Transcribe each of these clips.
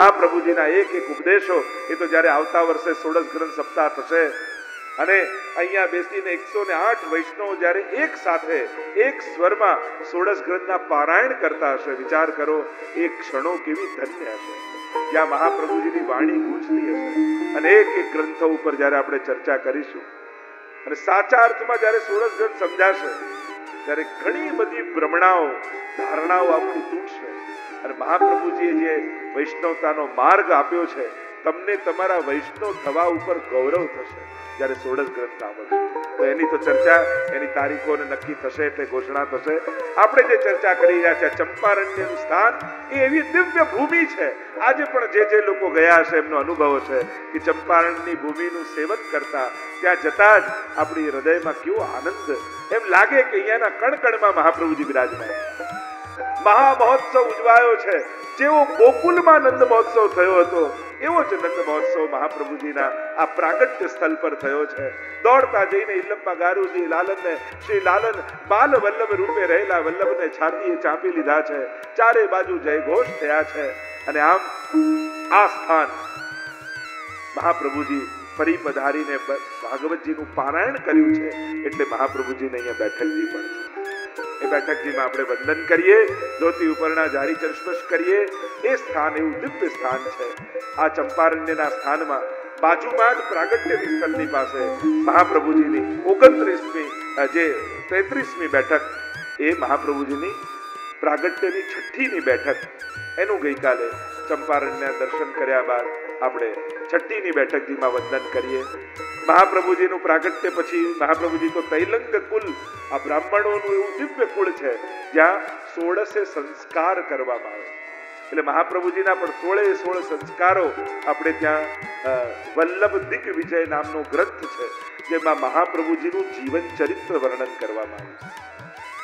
મહાપ્રભુજીના એક એક ઉપદેશો એ તો જ્યારે આવતા વર્ષે 16 ગ્રંથ સપ્તાહ થશે અને અહીંયા બેસીને 108 વૈષ્ણવ જ્યારે એક સાથે એક સ્વરમાં 16 ગ્રંથના પારાયણ કરતા હશે, વિચાર કરો એ ક્ષણો કેવી ધન્ય હશે, જ્યાં મહાપ્રભુજીની વાણી ગૂંજતી હશે અને એક એક ગ્રંથો ઉપર જ્યારે આપણે ચર્ચા કરીશું અને સાચા અર્થમાં જ્યારે 16 ગ્રંથ સમજાશે ત્યારે ઘણી બધી ભ્રમણાઓ ધારણાઓ આપણી તૂટશે અને મહાપ્રભુજીએ જે વૈષ્ણવતાનો માર્ગ આપ્યો છે તમને તમારા વૈષ્ણવ થવા ઉપર ગૌરવ થશે જ્યારે 16 ગ્રંથ સાંભળશો. તો એની તો ચર્ચા એની તારીખોને નક્કી થશે એટલે ઘોષણા થશે. આપણે જે ચર્ચા કરી રહ્યા છે ચંપારણ્યનું સ્થાન એ એવી દિવ્ય ભૂમિ છે. આજે પણ જે લોકો ગયા હશે એમનો અનુભવ છે કે ચંપારણની ભૂમિનું સેવન કરતા ત્યાં જતા જ આપણી હૃદયમાં કેવો આનંદ એમ લાગે કે અહીંયાના કણકણમાં મહાપ્રભુજી બિરાજમાન. મહામહોત્સવ ઉજવાયો છે, જેવો ગોકુલમાં નંદ મહોત્સવ થયો હતો એવો જ નંદ મહોત્સવ મહાપ્રભુજીના આ પ્રાગટ્ય સ્થળ પર થયો છે. દોડતા જઈને ઇલ્લમ્મા ગારુજી લાલનને શ્રી લાલન બાલ વલ્લભ રૂપે રહેલા વલ્લભને છાતીએ ચાંપી લીધા છે. ચારે બાજુ જયઘોષ થયા છે અને આમ આ સ્થાન મહાપ્રભુજી ફરી પધારીને ભાગવતજીનું પારાયણ કર્યું છે એટલે મહાપ્રભુજીને અહીંયા બેઠકજી પણ છે. એ બેઠકજીમાં આપણે વંદન કરીએ, ધોતી ઉપરના જારી ચરસ્પર્શ કરીએ. એ સ્થાન એવું દિવ્ય સ્થાન છે. આ ચંપારણ્યના સ્થાનમાં બાજુમાં જ પ્રાગટ્યની સ્થળની પાસે મહાપ્રભુજીની 29મી જે 33મી બેઠક એ મહાપ્રભુજીની પ્રાગટ્યની 6ઠીની બેઠક એનું ગઈકાલે ચંપારણ્યના દર્શન કર્યા બાદ આપણે 6ઠીની બેઠકજીમાં વંદન કરીએ. મહાપ્રભુજીનું પ્રાગટ્ય પછી મહાપ્રભુજી તો તૈલંગ કુલ આ બ્રાહ્મણોનું એવું દિવ્ય કુળ છે જ્યાં 16 સંસ્કાર કરવામાં આવે. એટલે મહાપ્રભુજીના પણ 16 સંસ્કારો આપણે ત્યાં વલ્લભ દિગ્વિજય નામનો ગ્રંથ છે જેમાં મહાપ્રભુજીનું જીવન ચરિત્ર વર્ણન કરવામાં આવે.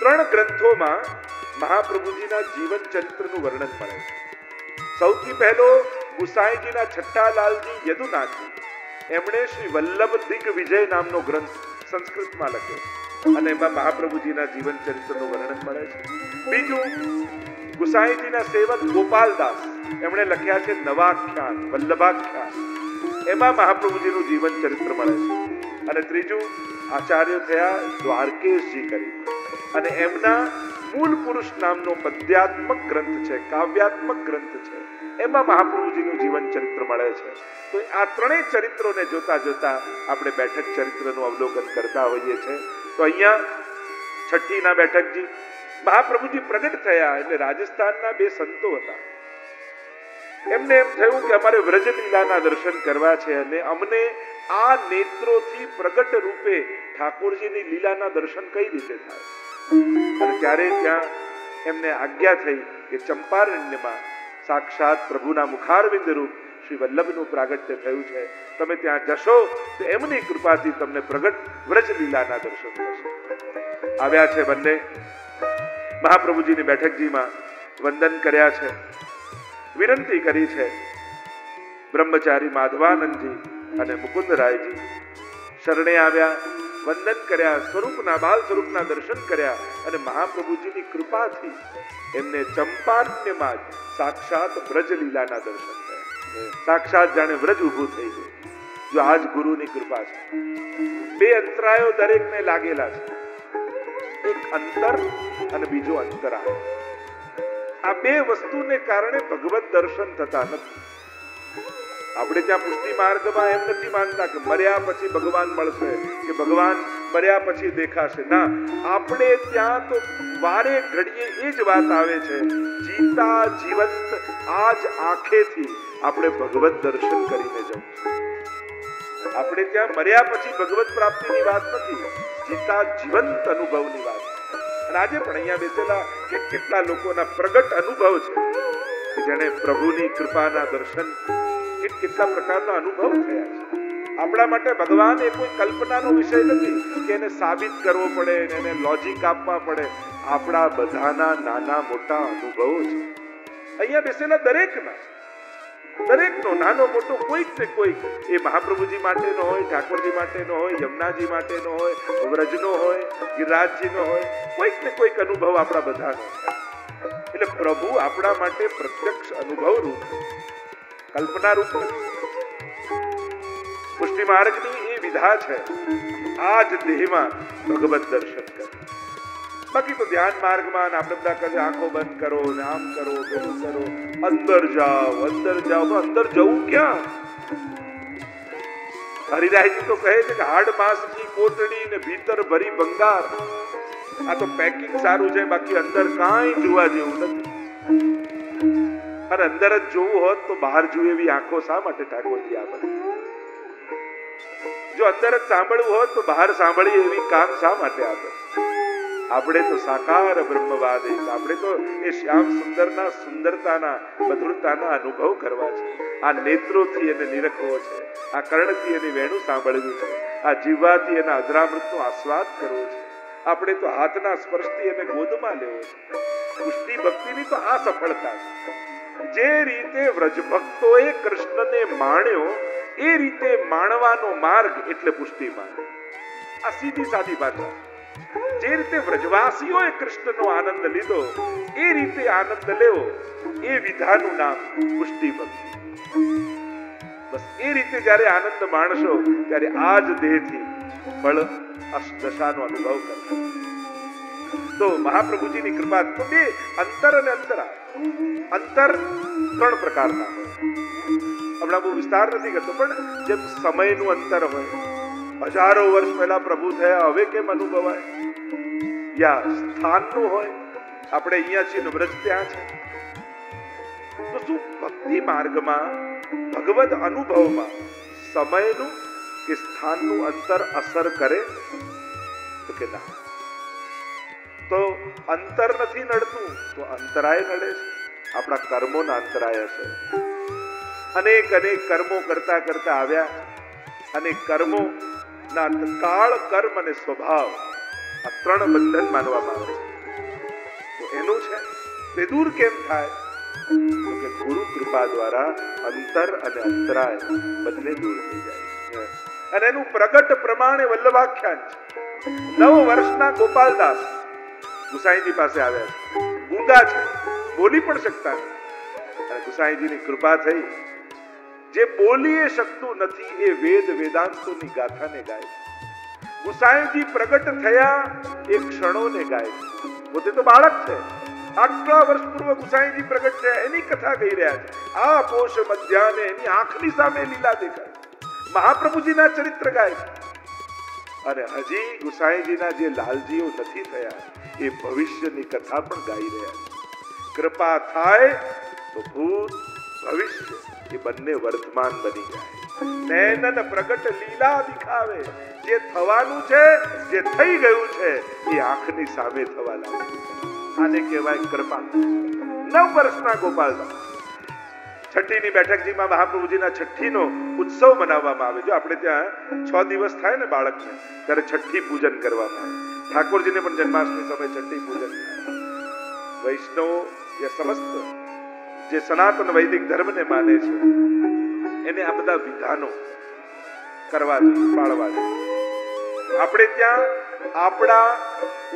3 ગ્રંથોમાં મહાપ્રભુજીના જીવન ચરિત્રનું વર્ણન મળે છે. સૌથી પહેલો ગુસાઈજીના છઠ્ઠાલાલજી યદુનાથજી એમણે શ્રી વલ્લભ દિગ્વિજય નામનો ગ્રંથ સંસ્કૃતમાં લખ્યો અને એમાં મહાપ્રભુજીના જીવન ચરિત્રનું વર્ણન મળે છે. બીજું ગુસાઈજીના સેવક ગોપાલદાસ એમણે લખ્યા છે નવાખ્યાન વલ્લભાખ્યાન, એમાં મહાપ્રભુજીનું જીવન ચરિત્ર મળે છે. અને ત્રીજું આચાર્ય થયા દ્વારકેશજી કરી અને એમના મૂળ પુરુષ નામનો પદ્યાત્મક ગ્રંથ છે, કાવ્યાત્મક ગ્રંથ છે, એમાં મહાપ્રભુજીનું જીવન ચરિત્ર મળે છે. તો આ 3 ચરિત્રોને જોતા જોતા આપણે બેઠક ચરિત્રનું અવલોકન કરતા હોઈએ છીએ. તો અહીંયા 6ઠીના બેઠકજી મહાપ્રભુજી પ્રગટ થયા એટલે રાજસ્થાનના 2 સંતો હતા. એમને એમ થયું કે અમારે વ્રજલીલાના દર્શન કરવા છે અને અમને આ નેત્રોથી પ્રગટ રૂપે ઠાકોરજીની લીલાના દર્શન કઈ રીતે થાય. અને ત્યારે ત્યાં એમને આજ્ઞા થઈ કે ચંપારણ્યમાં સાક્ષાત પ્રભુના મુખારવિંદ રૂપ શ્રી વલ્લભનું પ્રાગટ્ય થયું છે, તમે ત્યાં જશો તો એમની કૃપાથી તમને પ્રગટ વ્રજલીલાના દર્શન થશે. આવ્યા છે બંને મહાપ્રભુજીની બેઠકજીમાં વંદન કર્યા છે, વિનંતી કરી છે. બ્રહ્મચારી માધવાનંદજી અને મુકુંદરાયજી શરણે આવ્યા, વંદન કર્યા, સ્વરૂપના બાલ સ્વરૂપના દર્શન કર્યા અને મહાપ્રભુજીની કૃપાથી એમને ચંપારણ્યમાં જ સાક્ષાત વ્રજલીલાના દર્શન થયા. સાક્ષાત જાણે વ્રજ ઊભું થઈ ગયું. જો આજ ગુરુની કૃપા છે. 2 અંતરાયો દરેકને લાગેલા છે, એક અંતર અને બીજો અંતરાય. આ 2 વસ્તુને કારણે ભગવત દર્શન થતા નથી. આપણે ત્યાં પુષ્ટિ માર્ગમાં એમ નથી માનતા કે મર્યા પછી ભગવાન મળશે કે ભગવાન મર્યા પછી દેખાશે. ના, આપણે ત્યાં તો વારે ઘડીએ એ જ વાત આવે છે, જીતા જીવંત આજ આંખેથી આપણે ભગવત દર્શન કરીને જવું છે. આપણે ત્યાં મર્યા પછી ભગવત પ્રાપ્તિની વાત નથી, જીતા જીવંત અનુભવની વાત. અને આજે પણ અહીંયા બેસેલા કેટલા લોકોના પ્રગટ અનુભવ છે કે જેને પ્રભુની કૃપાના દર્શન કેટલા પ્રકારના અનુભવ થયા છે. આપણા માટે ભગવાન એ કોઈ કલ્પનાનો વિષય નથી કે એને સાબિત કરવો પડે, એને લોજિક આપવા પડે. આપણા બધાના નાના મોટા અનુભવો છે. અહીંયા બેસેલા દરેકનો નાનો મોટો કોઈક ને કોઈક એ મહાપ્રભુજી માટેનો હોય, ઠાકોરજી માટેનો હોય, યમુનાજી માટેનો હોય, વ્રજનો હોય, ગિરિરાજજીનો હોય, કોઈક ને કોઈક અનુભવ આપણા બધાનો. એટલે પ્રભુ આપણા માટે પ્રત્યક્ષ અનુભવ રૂપ. કલ્પના રૂપ નથી. પુષ્ટિ માર્ગની એ વિધા છે, આ જ દેહમાં ભગવત દર્શન કરે. બાકી તો ધ્યાન માર્ગમાં આપણે બધા કહે આંખો બંધ કરો ને આમ કરો પેલું કરો, અંદર જાઓ અંદર જવું ક્યાં? હરિરાયજી તો કહે છે કે હાડ માંસની કોટડી ને ભીતર ભરી ભંગાર. આ તો પેકિંગ સારું છે, બાકી અંદર કાંઈ જોવા જેવું નથી. અને અંદર જ જોવું હોત તો બહાર જોઈએ એવી આંખો શા માટે ઠાકોરજી આપે? જો અંદર જ સાંભળવું હોત તો બહાર સાંભળીએ એવી કાન શા માટે આપે? આપણે તો સાકાર બ્રહ્મવાદી, આપણે તો એ શ્યામ સુંદરના સુંદરતાના મધુરતાના અનુભવ કરવા છે. આ નેત્રોથી એને નિરખવો છે, આ કર્ણથી એની વેણું સાંભળવું છે, આ જીવાથી એના અધરામૃતનો આસ્વાદ કરવો છે. આપણે તો હાથના સ્પર્શથી એને ગોદમાં લેવો છે. પુષ્ટિ ભક્તિની તો આ સફળતા છે. જે રીતે વ્રજ ભક્તોએ કૃષ્ણને માણ્યો એ રીતે માણવાનો માર્ગ એટલે પુષ્ટિ માર્ગ. આ સીધી સાદી ભાષા. જે રીતે વ્રજવાસીઓએ કૃષ્ણનો આનંદ લીધો એ રીતે આનંદ લેવો, એ વિધાનું નામ પુષ્ટિ ભક્તિ. બસ એ રીતે જ્યારે આનંદ માણશો ત્યારે આ જ દેહથી ફળ દશાનો અનુભવ કરશો. તો મહાપ્રભુજીની કૃપા. તો બે અંતર અને અંતરા. અંતર 3 પ્રકારના હોય. હમણાં બહુ વિસ્તાર નથી કરતો, પણ જેમ સમયનું અંતર હોય, હજારો વર્ષ પહેલા પ્રભુ થયા હવે કેમ અનુભવાય, યા સ્થાનનું હોય, આપણે અહીંયા છીએ વ્રજ ત્યાં છે. તો શું ભક્તિ માર્ગમાં ભગવદ અનુભવમાં સમયનું કે સ્થાનનું અંતર અસર કરે? તો કે ના. તો અંતર નથી નડતું તો અંતરાય નડે છે. આપણા કર્મોના અંતરાય હશે. અનેક કર્મો કરતા કરતા આવ્યા અને કર્મો ના કાળ, કર્મ અને સ્વભાવ આ 3 બંધન માનવામાં આવે છે. તો એનું છે તે દૂર કેમ થાય? તો કે ગુરુ કૃપા દ્વારા અંતર અને અંતરાય બંને દૂર થઈ જાય. અને એનું પ્રગટ પ્રમાણે વલ્લભાખ્યાન છે. 9 વર્ષના ગોપાલદાસ ગુસાઈજી પાસે આવ્યા છે. ગૂંગા છે, બોલી પણ શકતા નથી. અને ગુસાઈજીની કૃપા થઈ. જે બોલી શકતું નથી એ વેદ વેદાંતોની ગાથાને ગાય. ગુસાઈજી પ્રગટ થયા એ ક્ષણોને ગાય. પોતે તો બાળક છે. આટલા વર્ષ પૂર્વ ગુસાઈજી પ્રગટ થયા એની કથા કહી રહ્યા છે. આ પોષ મધ્યાને એની આંખની સામે લીલા દેખાય. મહાપ્રભુજીના ચરિત્ર ગાય છે. અને હજી ગુસાઈજીના જે લાલજીઓ નથી થયા એ ભવિષ્યની કથા પણ ગાઈ રહ્યા છે. કૃપા થાય તો ભૂત ભવિષ્ય એ બંને વર્તમાન બની જાય. નૈનન પ્રગટ લીલા દિખાવે. જે થવાનું છે, જે થઈ ગયું છે એ આંખની સામે થવા લાગે. આને કહેવાય કૃપા. 9 વર્ષના ગોપાલદાસ. છઠ્ઠીની બેઠકજીમાં મહાપ્રભુજીના છઠ્ઠીનો ઉત્સવ મનાવવામાં આવે. જો આપણે ત્યાં 6 દિવસ થાય ને બાળકને ત્યારે છઠ્ઠી પૂજન કરવામાં આવે. ઠાકોરજીને પણ જન્માષ્ટમી સમય છઠ્ઠી પૂજન થાય. વૈષ્ણવ એ સમસ્ત જે સનાતન વૈદિક ધર્મને માને છે એને આ બધા વિધાનો કરવા જોઈએ, પાળવા જોઈએ. આપણે ત્યાં આપણા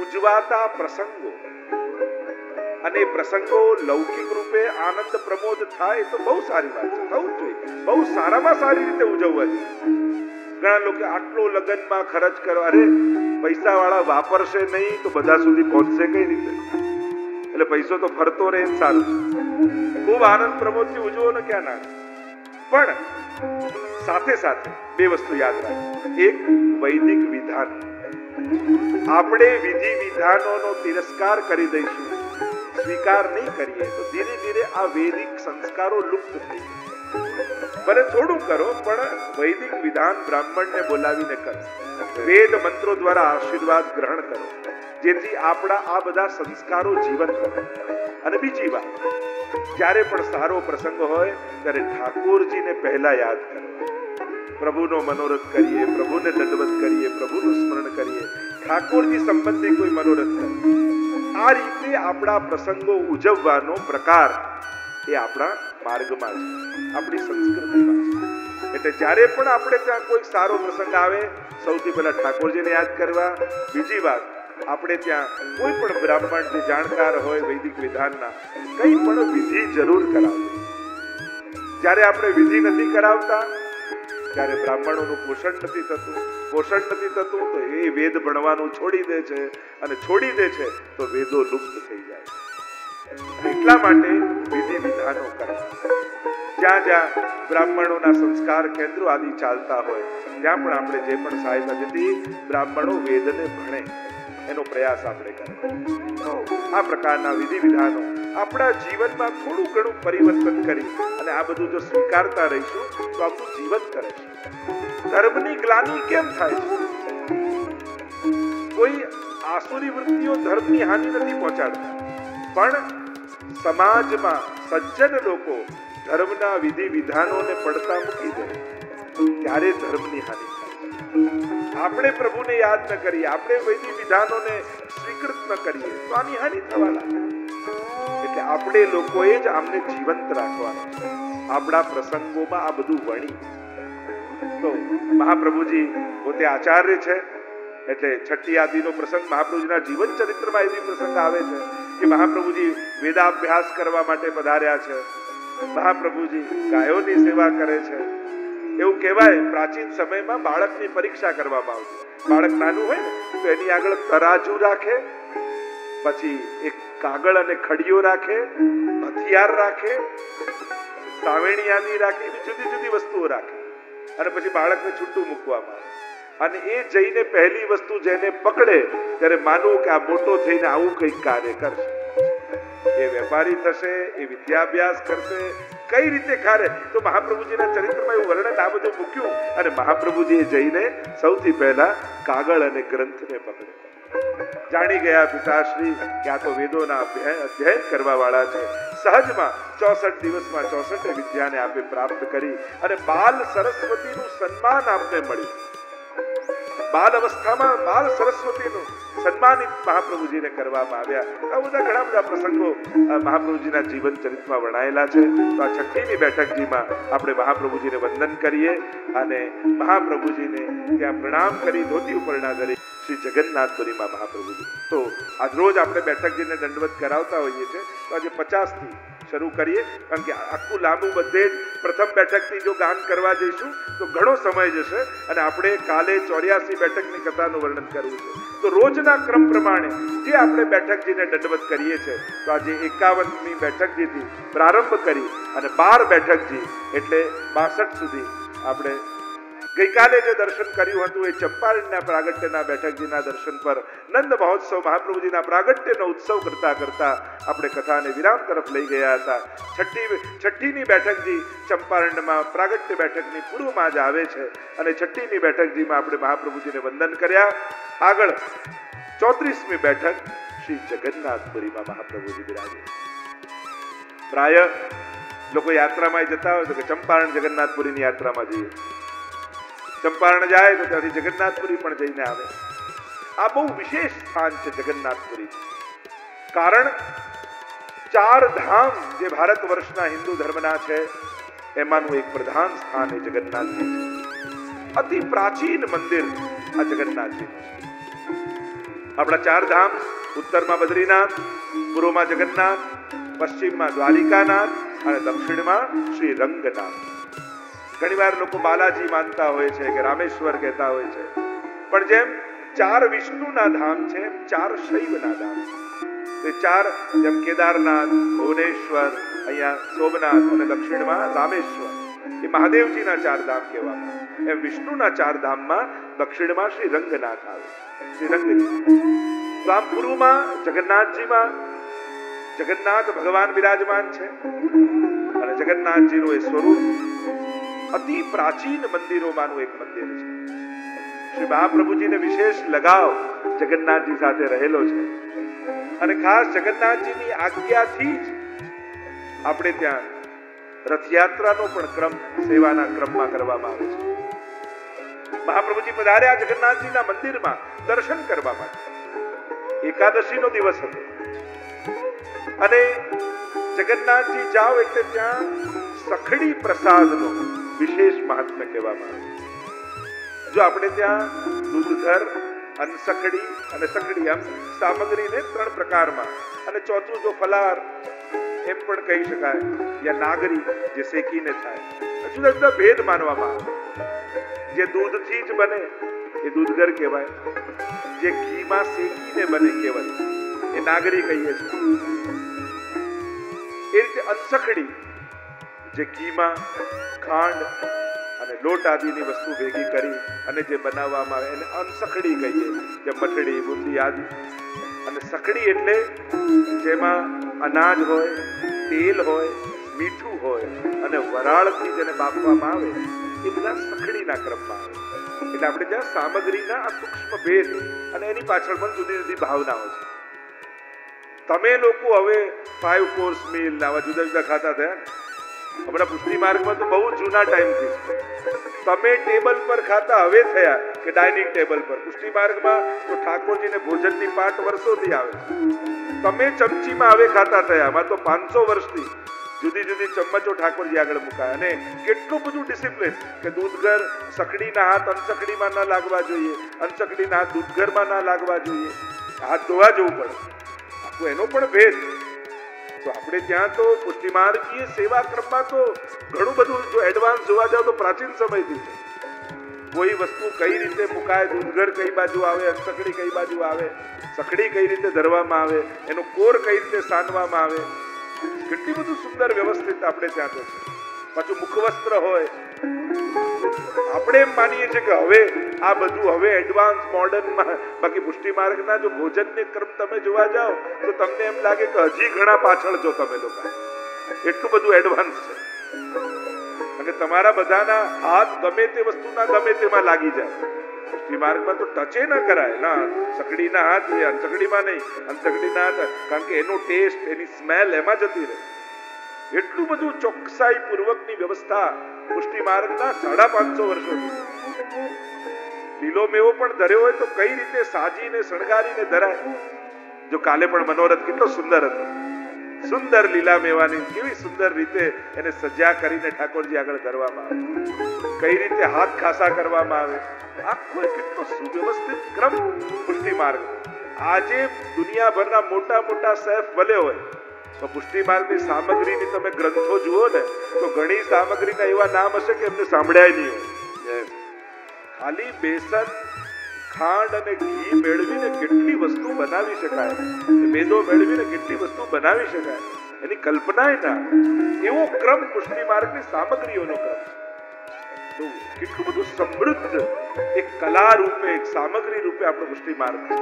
ઉજવાતા પ્રસંગો અને પ્રસંગો લૌકિક રૂપે આનંદ પ્રમોદ થાય તો બહુ સારી વાત છે, થવું જોઈએ. બહુ સારામાં સારી રીતે ઉજવવા જોઈએ. ઘણા લોકો આટલો લગ્નમાં ખર્ચ કરો, અરે પૈસા વાળા વાપરશે નહીં તો બધા સુધી પહોંચશે કઈ રીતે? એટલે પૈસો તો ફરતો રહે એમ સારું છે. ખૂબ આનંદ પ્રમોદથી ઉજવો ને ક્યાં ના. પણ સાથે સાથે 2 વસ્તુ યાદ રાખો. એક વૈદિક વિધાન. આપણે વિધિ વિધાનોનો તિરસ્કાર કરી દઈશું, સ્વીકાર નહીં કરીએ તો ધીરે ધીરે આ વૈદિક સંસ્કારો લુપ્ત થઈ જશે. ભલે થોડું કરો પણ વૈદિક વિધાન બ્રાહ્મણને બોલાવીને કરો. વેદ મંત્રો દ્વારા આશીર્વાદ ગ્રહણ કરો, જેથી આપણા આ બધા સંસ્કારો જીવંત રહે. અને બીજી વાત, જ્યારે પણ સારો પ્રસંગ હોય ત્યારે ઠાકોરજીને પહેલા યાદ કરો. પ્રભુનો મનોરથ કરીએ, પ્રભુને દંડવત કરીએ, પ્રભુનું સ્મરણ કરીએ, ઠાકોરજી સંબંધી કોઈ મનોરથ કરીએ. આ રીતે આપણા પ્રસંગો ઉજવવાનો પ્રકાર એ આપણા માર્ગમાં છે, આપણી સંસ્કૃતિમાં છે. એટલે જ્યારે પણ આપણે ત્યાં કોઈ સારો પ્રસંગ આવે સૌથી પહેલા ઠાકોરજીને યાદ કરવા. બીજી વાત, આપણે ત્યાં કોઈ પણ બ્રાહ્મણ જે જાણકાર હોય વૈદિક વિધાનના કંઈ પણ વિધિ જરૂર કરાવવી. જ્યારે આપણે વિધિ નથી કરાવતા ત્યારે બ્રાહ્મણોનું પોષણ નથી થતું તો એ વેદ ભણવાનું છોડી દે છે, અને છોડી દે છે તો વેદો લુપ્ત થઈ જાય છે. એટલા માટે વિધિ વિધાનો કરવા, જ્યાં જ્યાં બ્રાહ્મણોના સંસ્કાર કેન્દ્રો આદિ ચાલતા હોય ત્યાં પણ આપણે જે પણ સહાયતા જેથી બ્રાહ્મણો વેદને ભણે એનો પ્રયાસ આપણે કરવો. આ પ્રકારના વિધિ વિધાનો આપણા જીવનમાં થોડું ઘણું પરિવર્તન કરી અને આ બધું જો સ્વીકારતા રહીશું તો આપણું જીવન કરે છે. ધર્મની ગ્લાનિ કેમ થાય છે? કોઈ આસુરી વૃત્તિઓ ધર્મની હાનિ નથી પહોંચાડતા, પણ સમાજમાં સજ્જન લોકો ધર્મના વિધિ વિધાનોને પડતા મૂકી દે ત્યારે ધર્મની હાનિ થાય. આપણે પ્રભુને યાદ ન કરીએ, આપણે વિધિ વિધાનોને સ્વીકૃત ન કરીએ તો આની હાનિ થવા લાગે. એટલે આપણે લોકોએ જ આમને જીવંત રાખવાનું છે. આપણા પ્રસંગોમાં આ બધું વણી તો મહાપ્રભુજી પોતે આચાર્ય છે એટલે છઠ્ઠી આદિનો પ્રસંગ મહાપ્રભુજીના જીવન ચરિત્રમાં એવી પ્રસંગ આવે છે કે મહાપ્રભુજી વેદાભ્યાસ કરવા માટે પધાર્યા છે, મહાપ્રભુજી ગાયોની સેવા કરે છે. એવું કહેવાય પ્રાચીન સમયમાં બાળકની પરીક્ષા કરવામાં આવતી. બાળક નાનું હોય ને તો એની આગળ તરાજુ રાખે, પછી એક કાગળ અને ખડીયો રાખે, હથિયાર રાખે, સાવેણી આદિ રાખે, એવી જુદી જુદી વસ્તુઓ રાખે અને પછી બાળકને છૂટું મૂકવામાં આવે. અને એ જઈને પહેલી વસ્તુ જેને પકડે ત્યારે માનવું કે આ મોટો થઈને આવું કંઈક કાર્ય કરશે, એ વેપારી થશે, એ વિદ્યાભ્યાસ કરશે. કઈ રીતે કરે તો મહાપ્રભુજીના ચરિત્રમાં એવું વર્ણન આ બધું મૂક્યું અને મહાપ્રભુજીએ જઈને સૌથી પહેલા કાગળ અને ગ્રંથને પકડે. જાણી ગયા પિતાશ્રી કે આ તો વેદોના અધ્યયન કરવા વાળા છે. સહજમાં 64 દિવસમાં 64 વિદ્યાને આપે પ્રાપ્ત કરી અને બાલ સરસ્વતીનું સન્માન આપને મળ્યું. બાલ અવસ્થામાં બાલ સરસ્વતીનું સન્માનિત મહાપ્રભુજીને કરવામાં આવ્યા. આ બધા ઘણા બધા પ્રસંગો મહાપ્રભુજીના જીવન ચરિત્રમાં વર્ણાયેલા છે. તો આ છઠ્ઠીની બેઠકજીમાં આપણે મહાપ્રભુજીને વંદન કરીએ અને મહાપ્રભુજીને ત્યાં પ્રણામ કરી ધોતી ઉપરણા કરી શ્રી જગન્નાથપુરીમાં મહાપ્રભુજી. તો આજ રોજ આપણે બેઠકજીને દંડવત કરાવતા હોઈએ છીએ. તો આજે 50થી શરૂ કરીએ, કારણ કે આખું લાંબુ બધે જ પ્રથમ બેઠકથી જો ગાન કરવા જઈશું તો ઘણો સમય જશે અને આપણે કાલે 84 બેઠકની કથાનું વર્ણન કરવું છે. તો રોજના ક્રમ પ્રમાણે જે આપણે બેઠકજીને દંડવત કરીએ છીએ તો આજે 51મી બેઠકજીથી પ્રારંભ કરી અને 12 બેઠકજી એટલે 62 સુધી આપણે ગઈકાલે જે દર્શન કર્યું હતું એ ચંપારણના પ્રાગટ્યના બેઠકજીના દર્શન પર નંદ મહોત્સવ મહાપ્રભુજીના પ્રાગટ્યનો ઉત્સવ કરતા કરતા આપણે કથાને વિરામ તરફ લઈ ગયા હતા. છઠ્ઠીની બેઠકજી ચંપારણમાં પ્રાગટ્ય બેઠકની પૂર્વમાં જ આવે છે અને છઠ્ઠીની બેઠકજીમાં આપણે મહાપ્રભુજીને વંદન કર્યા. આગળ 34મી બેઠક શ્રી જગન્નાથપુરીમાં મહાપ્રભુજી બિરાજે. પ્રાય લોકો યાત્રામાં જતા હોય તો કે ચંપારણ જગન્નાથપુરીની યાત્રામાં જઈએ, ચંપારણ જાય તો ત્યાંથી જગન્નાથપુરી પણ જઈને આવે. આ બહુ વિશેષ સ્થાન છે જગન્નાથપુરી. કારણ 4 ધામ જે ભારત વર્ષના હિન્દુ ધર્મના છે એમાંનું એક પ્રધાન સ્થાન એ જગન્નાથજી છે. અતિ પ્રાચીન મંદિર આ જગન્નાથજી છે. આપણા 4 ધામ ઉત્તરમાં બદ્રીનાથ, પૂર્વમાં જગન્નાથ, પશ્ચિમમાં દ્વારિકાનાથ અને દક્ષિણમાં શ્રી રંગનાથ. ઘણીવાર લોકો બાલાજી માનતા હોય છે કે રામેશ્વર કહેતા હોય છે, પણ જેમ 4 વિષ્ણુના ધામ છે 4 શૈવના ધામ છે. 4 જેમ કેદારનાથ, ભુવનેશ્વર, અહીંયા સોમનાથ અને દક્ષિણમાં રામેશ્વર એ મહાદેવજીના 4 ધામ કહેવામાં. એમ વિષ્ણુના 4 ધામમાં દક્ષિણમાં શ્રી રંગનાથ આવે, શ્રી રંગજી. તો આમ પૂર્વમાં જગન્નાથજીમાં જગન્નાથ ભગવાન બિરાજમાન છે અને જગન્નાથજીનું એ સ્વરૂપ અતિ પ્રાચીન મંદિરોમાંનું એક મંદિર છે. શ્રી મહાપ્રભુજીને વિશેષ લગાવ જગન્નાથજી સાથે રહેલો છે અને ખાસ જગન્નાથજીની આજ્ઞાથી જ આપણે ત્યાં રથયાત્રાનો પણ ક્રમ સેવાના ક્રમમાં કરવામાં આવે છે. મહાપ્રભુજી પધાર્યા જગન્નાથજીના મંદિરમાં દર્શન કરવા માટે. એકાદશીનો દિવસ હતો અને જગન્નાથજી જાઓ એટલે ત્યાં સખડી પ્રસાદનો વિશેષ મહાત્મ્ય કહેવામાં આવે. જો આપણે ત્યાં દૂધધર, અનસખડી અને સખડી આમ સામગ્રીને 3 પ્રકારમાં અને ચોથું જો ફલાર એમ પણ કહી શકાય, યા નાગરી જે શેકીને થાય. જુદા જુદા ભેદ માનવામાં આવે. જે દૂધથી જ બને એ દૂધગર કહેવાય, જે ઘીમાં શેકીને બને કેવલ એ નાગરી કહીએ છીએ. એ રીતે અનસખડી જે ઘીમાં ખાંડ અને લોટ આદિની વસ્તુ ભેગી કરી અને જે બનાવવામાં આવે એને અનસખડી કહીએ, જે મઠડી બુંદી આદિ. અને સખડી એટલે જેમાં અનાજ હોય, તેલ હોય, મીઠું હોય અને વરાળથી જેને બાફવામાં આવે એ બધા સખડીના ક્રમમાં આવે. એટલે આપણે ત્યાં સામગ્રીના આ સૂક્ષ્મ ભેદ અને એની પાછળ પણ જુદી જુદી ભાવનાઓ છે. તમે લોકો હવે 5 કોર્સ મીલ આવા જુદા જુદા ખાતા થયા. હમણાં પુષ્ટિ માર્ગમાં તો બહુ જૂના ટાઈમથી તમે ટેબલ પર ખાતા હવે થયા કે ડાઇનિંગ ટેબલ પર. પુષ્ટિ માર્ગમાં તો ઠાકોરજીને ભોજનની પાટ વર્ષોથી આવે. તમે ચમચીમાં હવે ખાતા થયા. આમાં તો 500 વર્ષથી જુદી જુદી ચમચો ઠાકોરજી આગળ મુકાય. અને કેટલું બધું ડિસિપ્લિન કે દૂધગર સકડીના હાથ અનસકડીમાં ન લાગવા જોઈએ, અનસકડીના હાથ દૂધગરમાં ન લાગવા જોઈએ, હાથ ધોવા જવું પડે. આખું એનો પણ ભેદ. તો આપણે ત્યાં તો પુષ્ટિ માર્ગીય સેવા ક્રમમાં તો ઘણું બધું જો એડવાન્સ જોવા જાવ તો પ્રાચીન સમયથી છે. કોઈ વસ્તુ કઈ રીતે મુકાય, દૂધગર કઈ બાજુ આવે, અનસકડી કઈ બાજુ આવે, સકડી કઈ રીતે ધરવામાં આવે, એનો કોર કઈ રીતે સાનવામાં આવે, કેટલી બધું સુંદર વ્યવસ્થિત આપણે ત્યાં તો છે. પાછું મુખવસ્ત્ર હોય. આપણે એમ માનીએ છીએ કે હવે આ બધું હવે એડવાન્સ મોડર્નમાં, બાકી પુષ્ટિ માર્ગના જો ભોજનની ક્રમ તમે જોવા જાઓ તો તમને એમ લાગે કે હજી ઘણા પાછળ છો તમે લોકો. એટલું બધું એડવાન્સ છે. અને તમારા બધાના હાથ ગમે તે વસ્તુના ગમે તેમાં લાગી જાય. પુષ્ટિ માર્ગમાં તો ટચે ન કરાય ના, સકડીના હાથ અનસકડીમાં નહીં, અનસકડીના હાથ, કારણ કે એનો ટેસ્ટ, એની સ્મેલ એમાં જતી રહે. એટલું બધું ચોકસાઈ પૂર્વકની વ્યવસ્થા પુષ્ટિ માર્ગના 550 વર્ષોથી. લીલો મેવો પણ ધર્યો હોય તો કઈ રીતે સાજીને શણગારીને ધરાય. જો કાલે પણ મનોરથ કેટલો સુંદર હતો. સુંદર લીલા મેવાની કેવી સુંદર રીતે એને સજા કરીને ઠાકોરજી આગળ ધરવામાં આવે, કઈ રીતે હાથ ખાસા કરવામાં આવે. આખો કેટલો સુવ્યવસ્થિત ક્રમ પુષ્ટિ માર્ગ. આજે દુનિયાભરના મોટા મોટા શેફ ભલે હોય તો પુષ્ટિ માર્ગની સામગ્રીની તમે ગ્રંથો જુઓ ને તો ઘણી સામગ્રીના એવા નામ હશે કે એમને સાંભળ્યા નહીં હોય. ખાલી બેસન, ખાંડ અને ઘી મેળવીને કેટલી વસ્તુ બનાવી શકાય, મેદો મેળવીને કેટલી વસ્તુ બનાવી શકાય, એની કલ્પના ના. એવો ક્રમ પુષ્ટિ માર્ગની સામગ્રીઓનો ક્રમ. તો કેટલું બધું સમૃદ્ધ એક કલા રૂપે, એક સામગ્રી રૂપે આપણો પુષ્ટિ માર્ગ છે.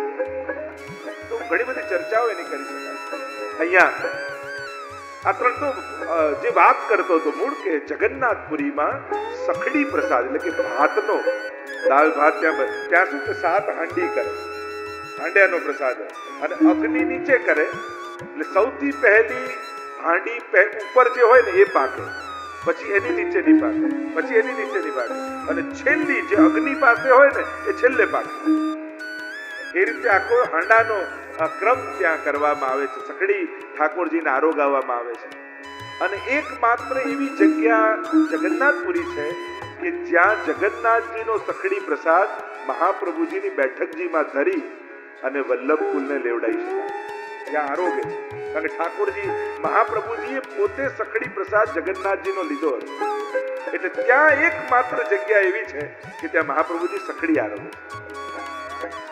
તો ઘણી બધી ચર્ચાઓ એની કરી શકાય. અહીંયા આ ત્રણ તો જે વાત કરતો હતો મૂળ કે જગન્નાથપુરીમાં સખડી પ્રસાદ એટલે કે ભાતનો, દાળ ભાત ત્યાં શું કે 7 હાંડી કરે, હાંડિયાનો પ્રસાદ, અને અગ્નિ નીચે કરે. એટલે સૌથી પહેલી હાંડી ઉપર જે હોય ને એ પાકે, પછી એની નીચેની પાકે, પછી એની નીચેની પાકે, અને છેલ્લી જે અગ્નિ પાસે હોય ને એ છેલ્લે પાકે. એ રીતે આખો હાંડાનો ક્રમ ત્યાં કરવામાં આવે છે. સખડી ઠાકોરજીને આરોગાવવામાં આવે છે. અને એકમાત્ર એવી જગ્યા જગન્નાથપુરી છે કે જ્યાં જગન્નાથજીનો સખડી પ્રસાદ મહાપ્રભુજીની બેઠકજીમાં ધરી અને વલ્લભકુલને લેવડાવી શકાય. ત્યાં આરોગે છે. કારણ કે ઠાકોરજી મહાપ્રભુજીએ પોતે સખડી પ્રસાદ જગન્નાથજીનો લીધો હતો. એટલે ત્યાં એકમાત્ર જગ્યા એવી છે કે ત્યાં મહાપ્રભુજી સખડી આરોગે.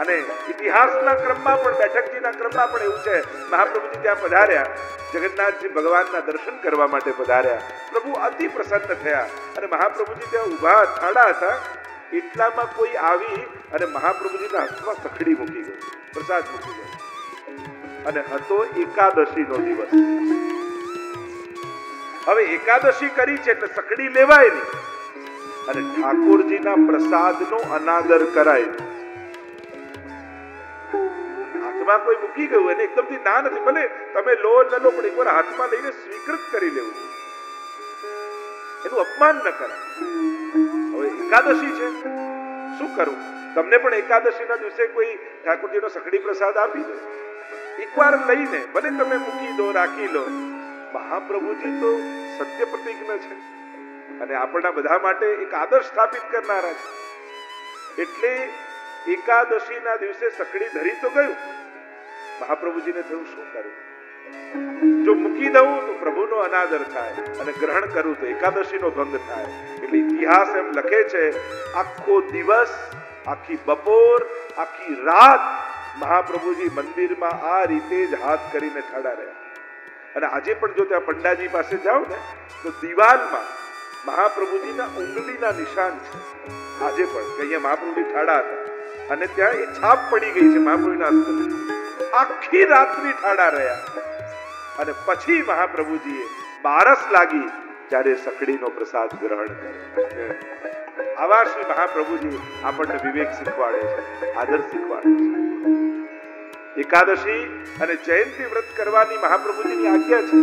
અને ઇતિહાસના ક્રમમાં પણ, બેઠકજીના ક્રમમાં પણ એવું છે, મહાપ્રભુજી ત્યાં પધાર્યા, જગન્નાથજી ભગવાનના દર્શન કરવા માટે પધાર્યા. પ્રભુ અતિ પ્રસન્ન થયા અને મહાપ્રભુજી ત્યાં ઊભા ઠાડા હતા. એટલામાં કોઈ આવી અને મહાપ્રભુજીના હાથમાં સખડી મૂકી ગઈ, પ્રસાદ મૂકી ગયો. અને હતો એકાદશીનો દિવસ. હવે એકાદશી કરી છે એટલે સખડી લેવાય નહીં અને ઠાકોરજીના પ્રસાદનો અનાદર કરાય. હાથમાં કોઈ મૂકી ગયું એને એકદમથી ના નથી, ભલે તમે લો ન લો, પણ એકવાર હાથમાં લઈને સ્વીકૃત કરી લેવું, એનું અપમાન ન કરાય. હવે એકાદશી છે, શું કરવું? તમને પણ એકાદશીના દિવસે કોઈ ઠાકોરજીનો સખડી પ્રસાદ આપી દે, એકવાર લઈને ભલે તમે મૂકી દો, રાખી લો. મહાપ્રભુજી તો સત્ય પ્રતિજ્ઞ છે અને આપણા બધા માટે એક આદર્શ સ્થાપિત કરનારા છે. એટલે એકાદશીના દિવસે સખડી ધરી તો ગયું. મહાપ્રભુજીને થયું શું કરું? જો મૂકી દઉં તો પ્રભુનો અનાદર થાય અને ગ્રહણ કરું તો એકાદશીનો ભંગ થાય. એટલે ઇતિહાસ એમ લખે છે, આખો દિવસ, આખી બપોર, આખી રાત મહાપ્રભુજી મંદિરમાં આ રીતે જ હાથ કરીને ઠાડા રહ્યા. અને આજે પણ જો ત્યાં પંડાજી પાસે જાઓ ને તો દિવાલમાં મહાપ્રભુજીના ઉંગલીના નિશાન છે આજે પણ, કે અહીંયા મહાપ્રભુજી ઠાડા હતા અને ત્યાં એ છાપ પડી ગઈ છે મહાપ્રભુના હસ્તે. આખી રાત્રિ ઠાડા રહ્યા અને પછી મહાપ્રભુજીએ બારસ લાગી ત્યારે સકડીનો પ્રસાદ ગ્રહણ કર્યો. આવા શ્રી મહાપ્રભુજી આપણને વિવેક શીખવાડે છે, આદર શીખવાડે છે. એકાદશી અને જયંતી વ્રત કરવાની મહાપ્રભુજીની આજ્ઞા છે.